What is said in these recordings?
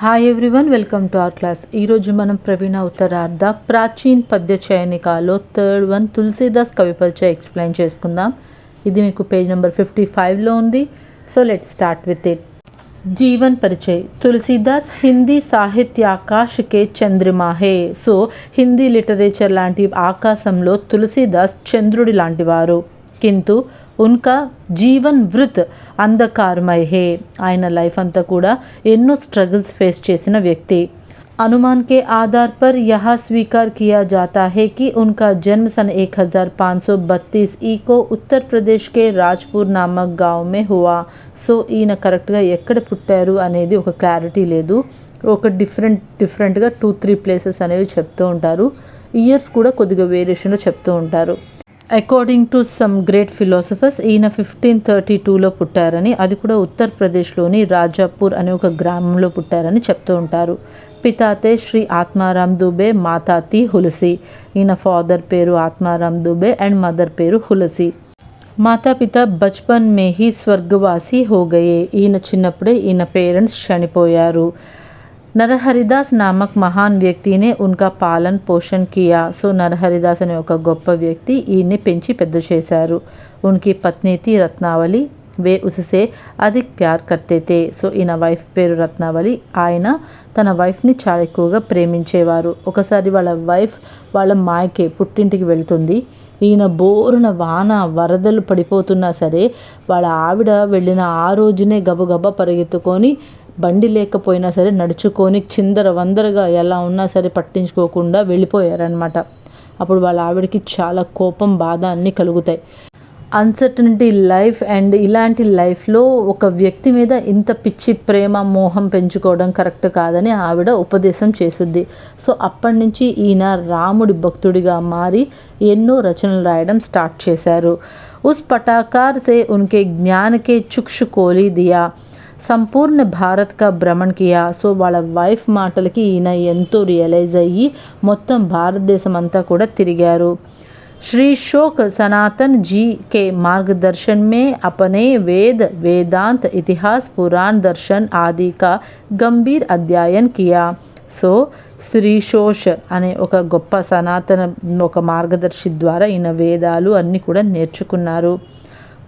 Hi everyone, welcome to our class. ఈరోజు మనం ప్రవీణ ఉత్తరార్ధ ప్రాచీన్ పద్య చయనికాలో థర్డ్ వన్ తులసీదాస్ కవి పరిచయ ఎక్స్ప్లెయిన్ చేసుకుందాం. ఇది మీకు పేజ్ నెంబర్ 55లో ఉంది. So let start with it. जीवन परिचय. तुलसीदास हिंदी साहित्य आकाश के चंद्रमा है. సో హిందీ లిటరేచర్ లాంటి ఆకాశంలో తులసీదాస్ చంద్రుడి లాంటివారు. కింటు ఉన్కా జీవన్ వృత్ అంధకారమయ హే. ఆయన లైఫ్ అంతా కూడా ఎన్నో స్ట్రగుల్స్ ఫేస్ చేసిన వ్యక్తి. अनुमान के आधार पर यह स्वीकार किया जाता है कि उनका जन्म सन 1532 ई को उत्तर प्रदेश के राजपुर नामक गांव में हुआ. సో ఈయన కరెక్ట్గా ఎక్కడ పుట్టారు అనేది ఒక క్లారిటీ లేదు. ఒక డిఫరెంట్గా 2-3 ప్లేసెస్ అనేవి చెప్తూ ఉంటారు. ఇయర్స్ కూడా కొద్దిగా వేరియేషన్లో చెప్తూ ఉంటారు. According to some great philosophers ఈయన 1532లో పుట్టారని, అది కూడా ఉత్తరప్రదేశ్లోని రాజాపూర్ అనే ఒక గ్రామంలో పుట్టారని చెప్తూ ఉంటారు. పితాతే శ్రీ ఆత్మారాం దుబే, మాతాతి హులసి. ఈయన ఫాదర్ పేరు ఆత్మారాం దుబే అండ్ మదర్ పేరు హులసి. మాతాపిత బచ్పన్ మే హీ స్వర్గవాసి హో గయే. ఈయన చిన్నప్పుడే ఈయన పేరెంట్స్ చనిపోయారు. నరహరిదాస్ నామక్ మహాన్ వ్యక్తినే ఉన్కా పాలన్ పోషణ్ కియా. సో నరహరిదాస్ అనే ఒక గొప్ప వ్యక్తి ఈయన్ని పెంచి పెద్ద చేశారు. ఉన్కి పత్ని థీ రత్నావళి, వే ఉససే అధిక్ ప్యార్ కర్తే తే. సో ఈయన వైఫ్ పేరు రత్నావళి. ఆయన తన వైఫ్ని చాలా ఎక్కువగా ప్రేమించేవారు. ఒకసారి వాళ్ళ వైఫ్ వాళ్ళ మాయకే పుట్టింటికి వెళ్తుంది. ఈయన బోరున వాన వరదలు పడిపోతున్నా సరే వాళ్ళ ఆవిడ వెళ్ళిన ఆ రోజునే గబగబా పరిగెత్తుకొని, బండి లేకపోయినా సరే నడుచుకొని చిందర వందరగా ఎలా ఉన్నా సరే పట్టించుకోకుండా వెళ్ళిపోయారనమాట. అప్పుడు వాళ్ళ ఆవిడకి చాలా కోపం, బాధ అన్నీ కలుగుతాయి. అన్సర్టనిటీ లైఫ్ అండ్ ఇలాంటి లైఫ్లో ఒక వ్యక్తి మీద ఇంత పిచ్చి ప్రేమ మోహం పెంచుకోవడం కరెక్ట్ కాదని ఆవిడ ఉపదేశం చేస్తుంది. సో అప్పటి నుంచి ఈయన రాముడి భక్తుడిగా మారి ఎన్నో రచనలు రాయడం స్టార్ట్ చేశారు. ఉస్ పటాకార్ సే ఉన్కే జ్ఞానకే చుక్షు కోలి దియా, సంపూర్ణ భారత్ కా భ్రమణ్ కియా. సో వాళ్ళ వైఫ్ మాటలకి ఈయన ఎంతో రియలైజ్ అయ్యి మొత్తం భారతదేశం అంతా కూడా తిరిగారు. श्री शोक सनातन जी के मार्गदर्शन में अपने वेद, वेदांत, इतिहास, पुराण, दर्शन आदि का गंभीर अध्ययन किया. సో శ్రీశోష్ అనే ఒక గొప్ప సనాతన ఒక మార్గదర్శి ద్వారా ఈయన వేదాలు అన్నీ కూడా నేర్చుకున్నారు.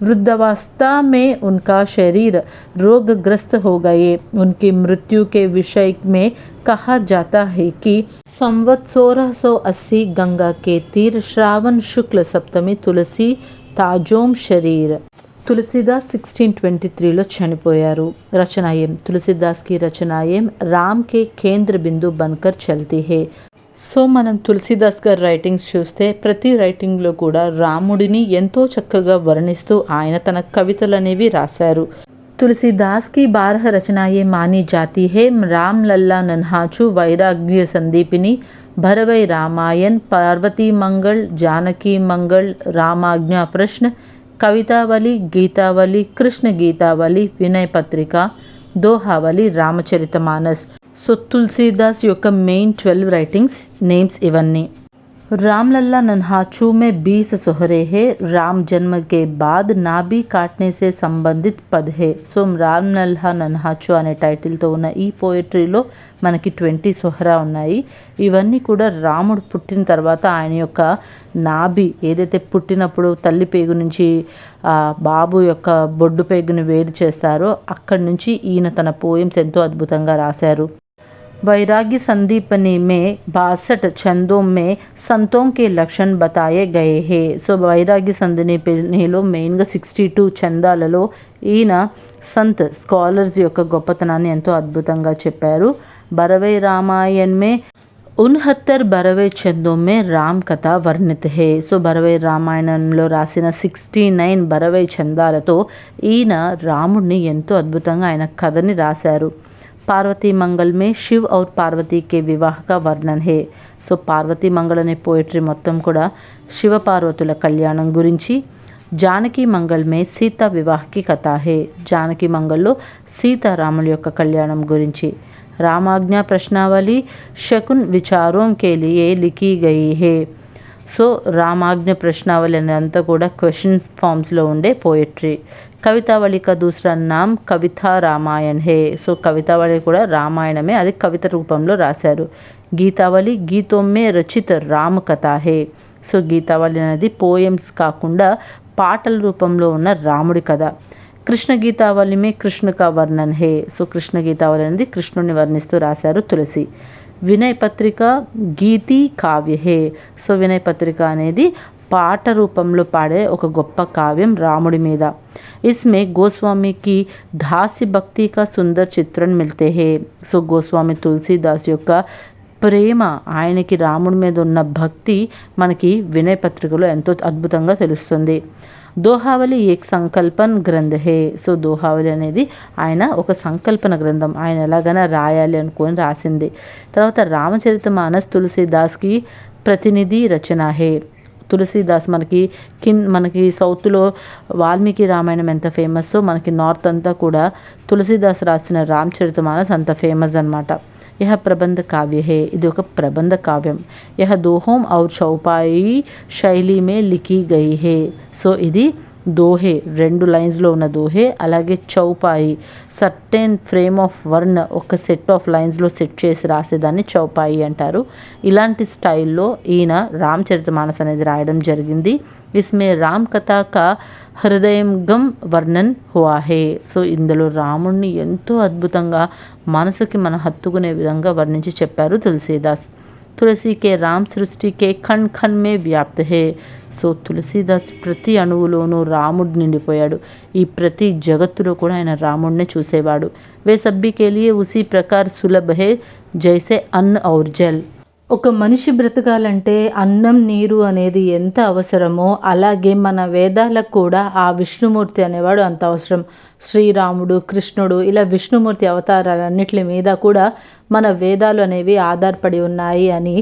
वृद्धावस्था में उनका शरीर रोगग्रस्त हो गए. उनकी मृत्यु के विषय में कहा जाता है कि संवत 1680 गंगा के तीर श्रावण शुक्ल सप्तमी तुलसी ताजोम शरीर. తులసీదాస్ 1623లో చనిపోయారు. రచనాయేం. తులసీదాస్కి రచనాయేం రామ్ కే కేంద్ర బిందు బన్కర్ చల్తీ హే. సో మనం తులసీదాస్ గారి రైటింగ్స్ చూస్తే ప్రతి రైటింగ్లో కూడా రాముడిని ఎంతో చక్కగా వర్ణిస్తూ ఆయన తన కవితలు అనేవి రాశారు. तुलसीदास की 12 रचनाएं मानी जाती है. राम लल्ला नन्हाचू, वैराग्य संदीपिनी, भरवई रामायण, पार्वती मंगल, जानकी मंगल, रामाज्ञा प्रश्न, कवितावली, गीतावली, कृष्ण गीतावली, विनय पत्रिका, दोहावली, रामचरितमानस. సో తులసీదాస్ యొక్క మెయిన్ 12 రైటింగ్స్ నేమ్స్ ఇవన్నీ. राम लल्ला नन्हाचू में 20 सोहरे है. राम जन्म के बाद नाभि काटने से संबंधित पद है. సో రామ్ లల్లా నన్హాచూ అనే టైటిల్తో ఉన్న ఈ పోయిటరీలో మనకి 20 సొహరా ఉన్నాయి. ఇవన్నీ కూడా రాముడు పుట్టిన తర్వాత ఆయన యొక్క నాభి ఏదైతే పుట్టినప్పుడు తల్లి పేగు నుంచి బాబు యొక్క బొడ్డు పేగుని వేరు చేస్తారో అక్కడి నుంచి ఈయన తన పోయమ్స్ ఎంతో అద్భుతంగా రాశారు. वैराग्य संदीपनी में 62 छंदों में संतों के लक्षण बताए गए हैं. సో వైరాగ్య సందీపనిలో మెయిన్గా 62 చందాలలో ఈయన సంత్ స్కాలర్స్ యొక్క గొప్పతనాన్ని ఎంతో అద్భుతంగా చెప్పారు. బరవై రామాయణ్ మే 69 బరవై చందోం మే రామ్ కథ వర్ణిత హే. సో బరవై రామాయణంలో రాసిన 69 బరవై చందాలతో ఈయన రాముడిని ఎంతో అద్భుతంగా ఆయన కథని రాశారు. పార్వతీ మంగళ్ మే శివ్ ఔర్ పార్వతీ కే వివాహ కా వర్ణన్ హే. సో పార్వతీ మంగళ్ అనే పోయిటరీ మొత్తం కూడా శివపార్వతుల కళ్యాణం గురించి. జానకి మంగళ్ మే సీతా వివాహకి కథ హే. జానకి మంగళ్లో సీతారాముల యొక్క కళ్యాణం గురించి. రామాజ్ఞా ప్రశ్నావళి శకున్ విచారోం కే లియే లిఖీ గయి హే. సో రామాజ్ఞ ప్రశ్నావళి అనేదంతా కూడా క్వశ్చన్ ఫామ్స్లో ఉండే పోయిట్రీ. కవితావళి కా దూసరా నామ్ కవితా రామాయణ్ హే. సో కవితావళి కూడా రామాయణమే, అది కవిత రూపంలో రాశారు. గీతావళి గీతోమే రచిత రామ కథ హే. సో గీతావళి అనేది పోయమ్స్ కాకుండా పాటల రూపంలో ఉన్న రాముడి కథ. కృష్ణ గీతావళి మే కృష్ణ కా వర్ణన్ హే. సో కృష్ణ గీతావళి అనేది కృష్ణుని వర్ణిస్తూ రాశారు తులసి. వినయ పత్రిక గీతి కావ్య హే. సో వినయ పత్రిక అనేది పాట రూపంలో పాడే ఒక గొప్ప కావ్యం రాముడి మీద. ఇస్మే గోస్వామికి దాసి భక్తి కా సుందర్ చిత్రణ మిల్తే హే. సో గోస్వామి తులసీదాస్ యొక్క ప్రేమ, ఆయనకి రాముడి మీద ఉన్న భక్తి మనకి వినయ పత్రికలో ఎంతో అద్భుతంగా తెలుస్తుంది. దోహావళి ఏక్ సంకల్పన్ గ్రంథ హే. సో దోహావళి అనేది ఆయన ఒక సంకల్పన గ్రంథం, ఆయన ఎలాగైనా రాయాలి అనుకొని రాసింది. తర్వాత రామచరితమానస్ తులసీదాస్కి ప్రతినిధి రచన హే. తులసీదాస్ మనకి సౌత్లో వాల్మీకి రామాయణం ఎంత ఫేమస్సో మనకి నార్త్ అంతా కూడా తులసీదాస్ రాసిన రామచరితమానస్ అంత ఫేమస్ అనమాట. यह प्रबंध काव्य है. ఇది ఒక ప్రబంధ కావ్యం. यह दोहों और चौपाई శైలి में लिखी गई है. సో ఇది దోహే, 2 లైన్స్లో ఉన్న దోహే, అలాగే చౌపాయి సర్టెన్ ఫ్రేమ్ ఆఫ్ వర్న్, ఒక సెట్ ఆఫ్ లైన్స్లో సెట్ చేసి రాసేదాన్ని చౌపాయి అంటారు. ఇలాంటి స్టైల్లో ఈయన రామచరితమానస్ అనేది రాయడం జరిగింది. ఇస్మే రామ్ కథా కా హృదయంగం వర్ణన్ హువా హే. సో ఇందులో రాముణ్ణి ఎంతో అద్భుతంగా మనసుకి హత్తుకునే విధంగా వర్ణించి చెప్పారు తులసీదాస్. తులసి కే రామ్ సృష్టి కే ఖండ్ ఖండ్ మే వ్యాప్త హే. సో తులసీదాస్ ప్రతి అణువులోనూ రాముడు నిండిపోయాడు. ఈ ప్రతి జగత్తులో కూడా ఆయన రాముడినే చూసేవాడు. వే సబ్బీ కే లియే ఉసీ ప్రకార్ సులభ హే జైసే అన్న ఔర్ జల్. ఒక మనిషి బ్రతకాలంటే అన్నం నీరు అనేది ఎంత అవసరమో అలాగే మన వేదాలకు కూడా ఆ విష్ణుమూర్తి అనేవాడు అంత అవసరం. శ్రీరాముడు, కృష్ణుడు, ఇలా విష్ణుమూర్తి అవతారాలన్నిటి మీద కూడా మన వేదాలు అనేవి ఆధారపడి ఉన్నాయి అని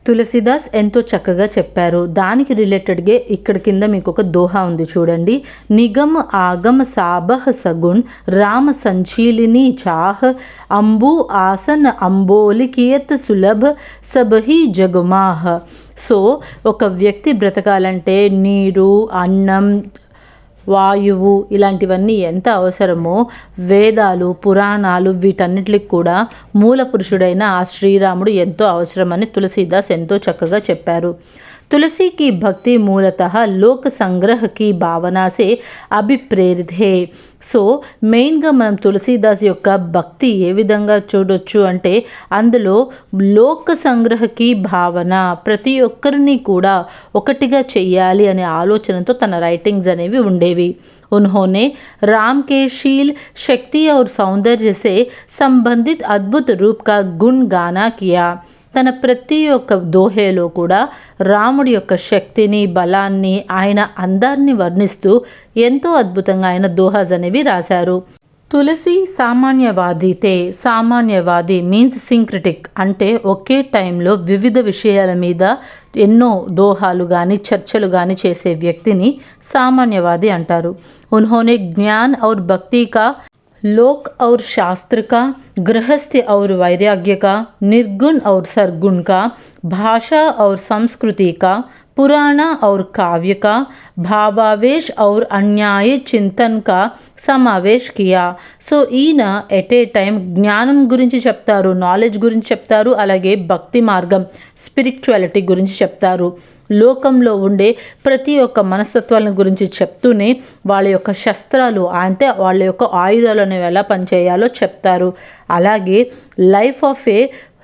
తులసీదాస్ ఎంతో చక్కగా చెప్పారు. దానికి రిలేటెడ్గా ఇక్కడ కింద మీకు ఒక దోహా ఉంది చూడండి. నిగమ ఆగమ సాబహ సగుణ్ రామ సంచీలిని చాహ్ అంబు ఆసన్ అంబోలికియత్ సులభ సబహి జగమాహ్. సో ఒక వ్యక్తి బ్రతకాలంటే నీరు, అన్నం, వాయువు ఇలాంటివన్నీ ఎంత అవసరమో వేదాలు, పురాణాలు వీటన్నిటికి కూడా మూల పురుషుడైన ఆ శ్రీరాముడు ఎంతో అవసరమని తులసీదాస్ ఎంతో చక్కగా చెప్పారు. तुलसी की भक्ति मूलतः लोक संग्रह की भावना से అభిప్రేరిత హే. సో మెయిన్గా మనం తులసీదాస్ యొక్క భక్తి ఏ విధంగా చూడొచ్చు అంటే అందులో లోక సంగ్రహకి భావన, ప్రతి ఒక్కరిని కూడా ఒకటిగా చెయ్యాలి అనే ఆలోచనతో తన రైటింగ్స్ అనేవి ఉండేవి. उन्होंने राम के शील, शक्ति और सौंदर्य से संबंधित अद्भुत रूप का गुणगाना किया. తన ప్రతి ఒక్క దోహేలో కూడా రాముడి యొక్క శక్తిని, బలాన్ని, ఆయన అందాన్ని వర్ణిస్తూ ఎంతో అద్భుతంగా ఆయన దోహాస్ అనేవి రాశారు. తులసి సామాన్యవాదితే. సామాన్యవాది మీన్స్ సింక్రిటిక్, అంటే ఒకే టైంలో వివిధ విషయాల మీద ఎన్నో దోహాలు కానీ చర్చలు కానీ చేసే వ్యక్తిని సామాన్యవాది అంటారు. ఉన్హోనే జ్ఞాన్ ఔర్ భక్తి కా, लोक और शास्त्र का, गृहस्थ्य और वैराग्य का, निर्गुण और सरगुण का, भाषा और संस्कृति का, पुराण और काव्य का, भावावेश और अन्याय चिंतन का समावेश किया. సో ఈయన ఎట్ ఏ టైం జ్ఞానం గురించి చెప్తారు, నాలెడ్జ్ గురించి చెప్తారు, అలాగే భక్తి మార్గం, స్పిరిచువాలిటీ గురించి చెప్తారు. లోకంలో ఉండే ప్రతి ఒక్క మనస్తత్వాల గురించి చెప్తూనే వాళ్ళ యొక్క శస్త్రాలు అంటే వాళ్ళ యొక్క ఆయుధాలు అనేవి ఎలా పనిచేయాలో చెప్తారు. అలాగే life of a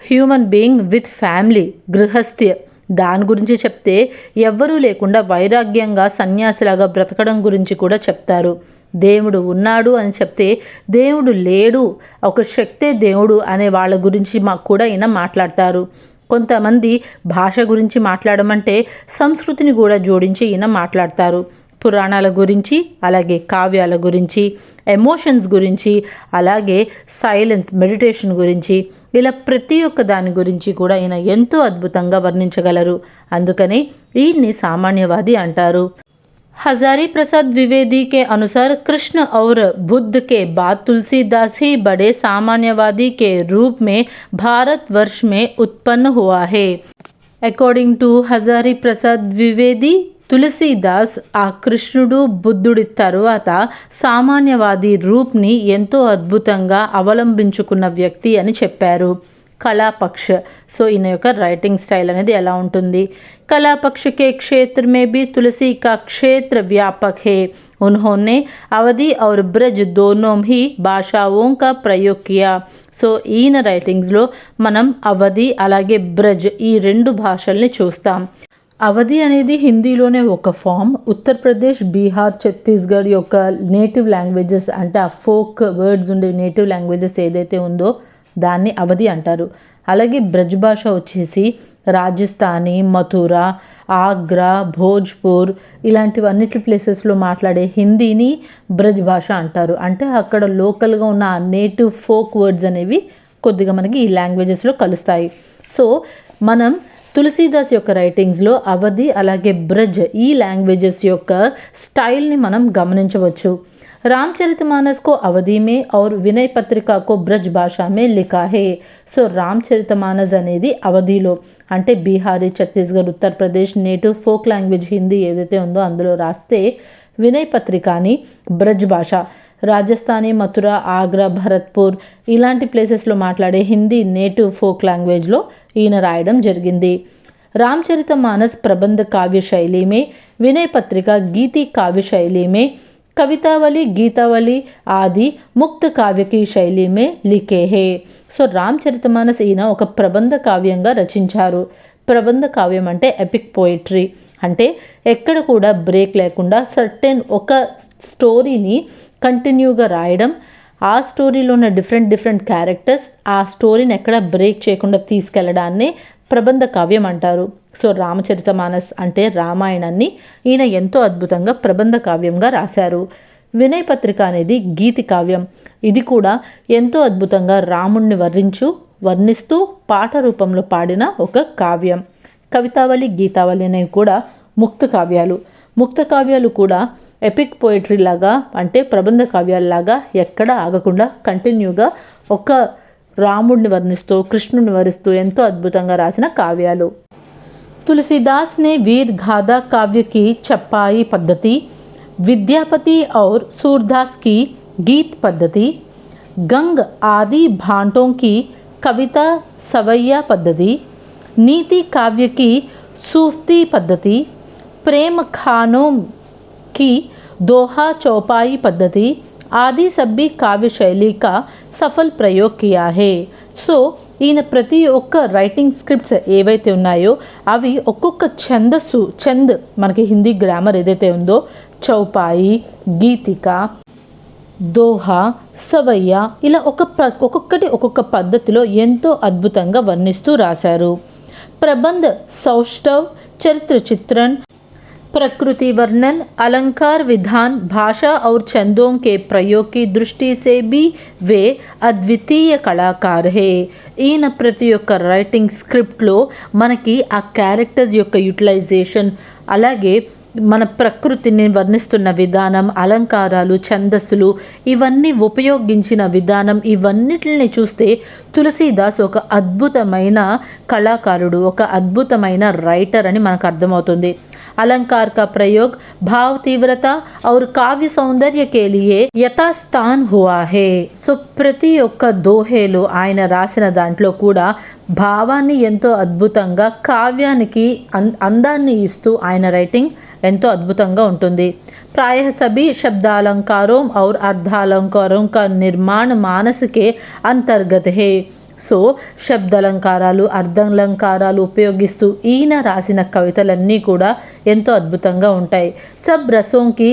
human being with family, గృహస్థ్య, దాని గురించి చెప్తే ఎవ్వరూ లేకుండా వైరాగ్యంగా సన్యాసిలాగా బ్రతకడం గురించి కూడా చెప్తారు. దేవుడు ఉన్నాడు అని చెప్తే దేవుడు లేడు, ఒక శక్తే దేవుడు అనే వాళ్ళ గురించి కూడా ఈయన మాట్లాడతారు. కొంతమంది భాష గురించి మాట్లాడమంటే సంస్కృతిని కూడా జోడించి ఈయన మాట్లాడతారు. పురాణాల గురించి, అలాగే కావ్యాల గురించి, ఎమోషన్స్ గురించి, అలాగే సైలెన్స్, మెడిటేషన్ గురించి, ఇలా ప్రతి ఒక్క దాని గురించి కూడా ఈయన ఎంతో అద్భుతంగా వర్ణించగలరు. అందుకని ఈయన్ని సామాన్యవాది అంటారు. हजारी प्रसाद द्विवेदी के अनुसार कृष्ण और बुद्ध के बाद तुलसीदास ही बड़े सामान्यवादी के रूप में भारतवर्ष में उत्पन्न हुआ है. అకార్డింగ్ టు హజారి ప్రసాద్ ద్వివేది, తులసీదాస్ ఆ కృష్ణుడు బుద్ధుడి తరువాత సామాన్యవాది రూప్ని ఎంతో అద్భుతంగా అవలంబించుకున్న వ్యక్తి అని చెప్పారు. కళాపక్ష, సో ఈయన యొక్క రైటింగ్ స్టైల్ అనేది ఎలా ఉంటుంది. कलापक्ष के क्षेत्र में भी तुलसी का क्षेत्र व्यापक है. उन्होंने अवधी और ब्रज दोनों ही భాషాओं का प्रयोग किया. సో ఈయన రైటింగ్స్లో మనం అవధి అలాగే బ్రజ్ ఈ రెండు భాషల్ని చూస్తాం. అవధి అనేది హిందీలోనే ఒక ఫామ్. ఉత్తరప్రదేశ్, బీహార్, ఛత్తీస్గఢ్ యొక్క నేటివ్ లాంగ్వేజెస్ అంటే ఆ ఫోక్ వర్డ్స్ ఉండే నేటివ్ లాంగ్వేజెస్ ఏదైతే ఉందో దాన్ని అవధి అంటారు. అలాగే బ్రజ్ భాష వచ్చేసి రాజస్థానీ, మథుర, ఆగ్రా, భోజ్పూర్ ఇలాంటివన్నిటి ప్లేసెస్లో మాట్లాడే హిందీని బ్రజ్ భాష అంటారు. అంటే అక్కడ లోకల్గా ఉన్న ఆ నేటివ్ ఫోక్ వర్డ్స్ అనేవి కొద్దిగా మనకి ఈ లాంగ్వేజెస్లో కలుస్తాయి. సో మనం తులసీదాస్ యొక్క రైటింగ్స్లో అవధి అలాగే బ్రజ్ ఈ లాంగ్వేజెస్ యొక్క స్టైల్ని మనం గమనించవచ్చు. रामचरितमानस को अवधि में और विनय पत्रिका को ब्रज भाषा में लिखा है. సో రామచరితమానస్ అనేది అవధిలో అంటే Bihari, Chhattisgarh, Uttar Pradesh native folk language Hindi ఏదైతే ఉందో అందులో రాస్తే, వినయ్ పత్రికని బ్రజ్ భాష రాజస్థానీ, మథుర, ఆగ్రా, భరత్పూర్ ఇలాంటి ప్లేసెస్లో మాట్లాడే హిందీ నేటివ్ ఫోక్ లాంగ్వేజ్లో ఈయన రాయడం జరిగింది. రామచరితమానస్ ప్రబంధ కావ్య శైలి में, विनय पत्रिका गीति काव्य शैली में, कवितावली, गीतावली आदि मुक्त काव्य की शैली में लिखे हैं. సో రామచరితమానస్ ఈయన ఒక ప్రబంధ కావ్యంగా రచించారు. ప్రబంధ కావ్యం అంటే ఎపిక్ పోయిట్రీ, అంటే ఎక్కడ కూడా బ్రేక్ లేకుండా సర్టెన్ ఒక స్టోరీని కంటిన్యూగా రాయడం, ఆ స్టోరీలో ఉన్న డిఫరెంట్ క్యారెక్టర్స్ ఆ స్టోరీని ఎక్కడ బ్రేక్ చేయకుండా తీసుకెళ్లడాన్ని ప్రబంధ కావ్యం అంటారు. సో రామచరితమానస్ అంటే రామాయణాన్ని ఈయన ఎంతో అద్భుతంగా ప్రబంధ కావ్యంగా రాశారు. వినయ పత్రిక అనేది గీతి కావ్యం. ఇది కూడా ఎంతో అద్భుతంగా రాముణ్ణి వర్ణిస్తూ పాట రూపంలో పాడిన ఒక కావ్యం. కవితావళి, గీతావళి అనేవి కూడా ముక్త కావ్యాలు. ముక్త కావ్యాలు కూడా ఎపిక్ పోయిట్రీ లాగా అంటే ప్రబంధ కావ్యాలలాగా ఎక్కడ ఆగకుండా కంటిన్యూగా ఒక రాముడిని వర్ణిస్తూ కృష్ణుని వరిస్తూ ఎంతో అద్భుతంగా రాసిన కావ్యాలు. तुलसीदास ने वीर गाथा काव्य की छपाई पद्धति, विद्यापति और सूरदास की गीत पद्धति, गंग आदि भांटों की कविता सवैया पद्धति, नीति काव्य की सूफती पद्धति, प्रेम खानों की दोहा चौपाई पद्धति आदि सभी काव्य शैली का सफल प्रयोग किया है. సో ఈయన ప్రతి ఒక్క రైటింగ్ స్క్రిప్ట్స్ ఏవైతే ఉన్నాయో అవి ఒక్కొక్క చంద్ మనకి హిందీ గ్రామర్ ఏదైతే ఉందో చౌపాయి, గీతిక, దోహా, సవయ్య ఇలా ఒక్కొక్కటి ఒక్కొక్క పద్ధతిలో ఎంతో అద్భుతంగా వర్ణిస్తూ రాశారు. ప్రబంధ్, సౌష్ఠవ్, చరిత్ర చిత్రన్, प्रकृति वर्णन, अलंकार विधान, भाषा और छंदों के प्रयोग की दृष्टि से भी वे अद्वितीय कलाकार है. ఈయన ప్రతి ఒక్క రైటింగ్ స్క్రిప్ట్లో మనకి ఆ క్యారెక్టర్స్ యొక్క యూటిలైజేషన్ అలాగే మన ప్రకృతిని వర్ణిస్తున్న విధానం, అలంకారాలు, ఛందస్సులు ఇవన్నీ ఉపయోగించిన విధానం ఇవన్నిటిని చూస్తే తులసీదాస్ ఒక అద్భుతమైన కళాకారుడు, ఒక అద్భుతమైన రైటర్ అని మనకు అర్థమవుతుంది. अलंकार का प्रयोग भाव तीव्रता और काव्य सौंदर्य के लिए यथास्थान हुआ है. సో ప్రతి ఒక్క దోహేలో ఆయన రాసిన దాంట్లో కూడా భావాన్ని ఎంతో అద్భుతంగా కావ్యానికి అందాన్ని ఇస్తూ ఆయన రైటింగ్ ఎంతో అద్భుతంగా ఉంటుంది. प्रायः सभी शब्दालंकारों और अर्धालंकारों का निर्माण मानस के अंतर्गत है. సో శబ్దాలంకారాలు, అర్ధాలంకారాలు ఉపయోగిస్తూ ఈయన రాసిన కవితలన్నీ కూడా ఎంతో అద్భుతంగా ఉంటాయి. సబ్ రసోంకి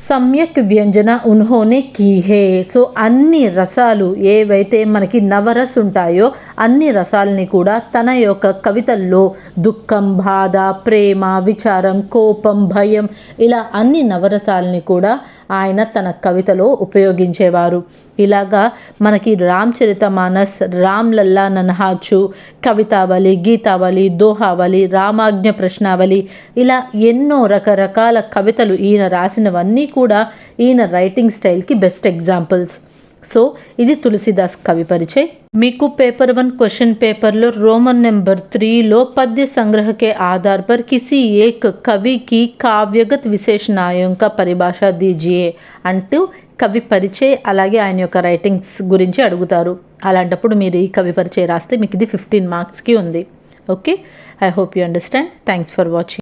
సమ్యక్ వ్యంజన ఉన్హోనే కీ హే. సో అన్ని రసాలు ఏవైతే మనకి నవరస్ ఉంటాయో అన్ని రసాలని కూడా తన యొక్క కవితల్లో దుఃఖం, బాధ, ప్రేమ, విచారం, కోపం, భయం ఇలా అన్ని నవరసాలని కూడా ఆయన తన కవితలో ఉపయోగించేవారు. ఇలాగా మనకి రామచరితమానస్, రామ్లల్లా నన్హాచు, కవితావళి, గీతావళి, దోహావళి, రామాజ్ఞ ప్రశ్నావళి ఇలా ఎన్నో రకరకాల కవితలు ఈయన రాసినవన్నీ కూడా ఈయన రైటింగ్ స్టైల్కి బెస్ట్ ఎగ్జాంపుల్స్. సో ఇది తులసిదాస్ కవి పరిచय। మీకు पेपर 1 क्वेश्चन पेपर लो रोमन नंबर 3 लो पद्य संग्रह के आधार पर किसी एक कवि की काव्यगत विशेषणाओं का परिभाषा दीजिए అంటూ కవి పరిచయ అలాగే ఆయన యొక్క రైటింగ్స్ గురించి అడుగుతారు। అలాంటప్పుడు మీరు ఈ కవి పరిచయ రాస్తే మీకు ఇది 15 మార్క్స్కి ఉంది। Okay, I hope you understand. Thanks for watching.